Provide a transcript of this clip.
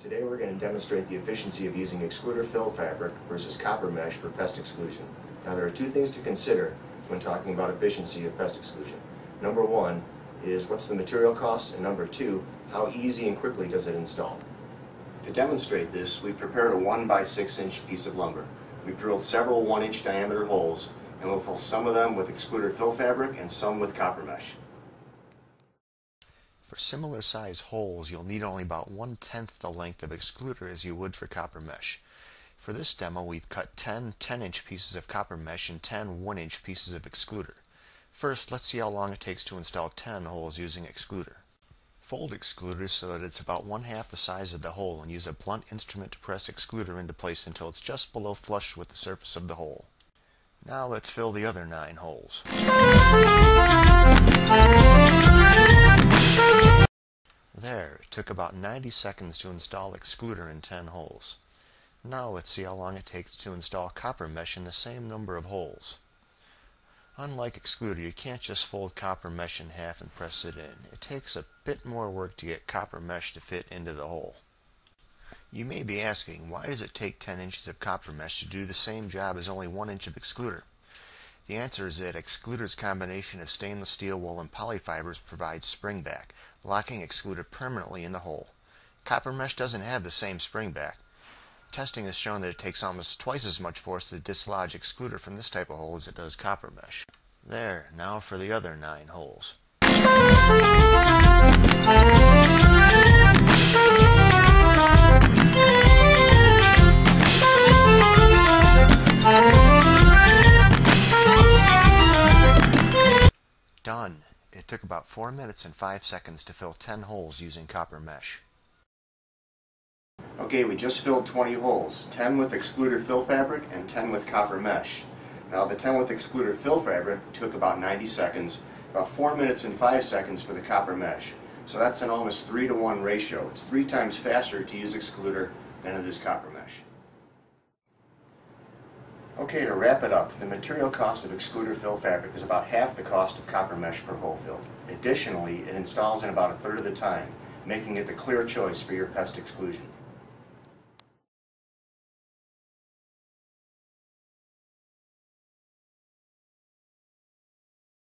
Today we're going to demonstrate the efficiency of using Xcluder fill fabric versus copper mesh for pest exclusion. Now there are two things to consider when talking about efficiency of pest exclusion. Number one is what's the material cost, and number two, how easy and quickly does it install. To demonstrate this, we've prepared a 1 by 6 inch piece of lumber. We've drilled several 1 inch diameter holes, and we'll fill some of them with Xcluder fill fabric and some with copper mesh. For similar size holes, you'll need only about 1/10 the length of Xcluder as you would for copper mesh. For this demo, we've cut 10 10-inch pieces of copper mesh and 10 1-inch pieces of Xcluder. First, let's see how long it takes to install 10 holes using Xcluder. Fold Xcluder so that it's about 1/2 the size of the hole, and use a blunt instrument to press Xcluder into place until it's just below flush with the surface of the hole. Now let's fill the other 9 holes. There, it took about 90 seconds to install Xcluder in 10 holes. Now let's see how long it takes to install copper mesh in the same number of holes. Unlike Xcluder, you can't just fold copper mesh in half and press it in. It takes a bit more work to get copper mesh to fit into the hole. You may be asking, why does it take 10 inches of copper mesh to do the same job as only 1 inch of Xcluder? The answer is that Xcluder's combination of stainless steel wool and polyfibers provides springback, locking Xcluder permanently in the hole. Copper mesh doesn't have the same springback. Testing has shown that it takes almost twice as much force to dislodge Xcluder from this type of hole as it does copper mesh. There, now for the other 9 holes. Done. It took about 4 minutes and 5 seconds to fill 10 holes using copper mesh. Okay, we just filled 20 holes, 10 with Xcluder fill fabric and 10 with copper mesh. Now the 10 with Xcluder fill fabric took about 90 seconds, about 4 minutes and 5 seconds for the copper mesh. So that's an almost 3-to-1 ratio. It's 3 times faster to use Xcluder than it is copper mesh. Okay, to wrap it up, the material cost of Xcluder fill fabric is about half the cost of copper mesh per hole filled. Additionally, it installs in about 1/3 of the time, making it the clear choice for your pest exclusion.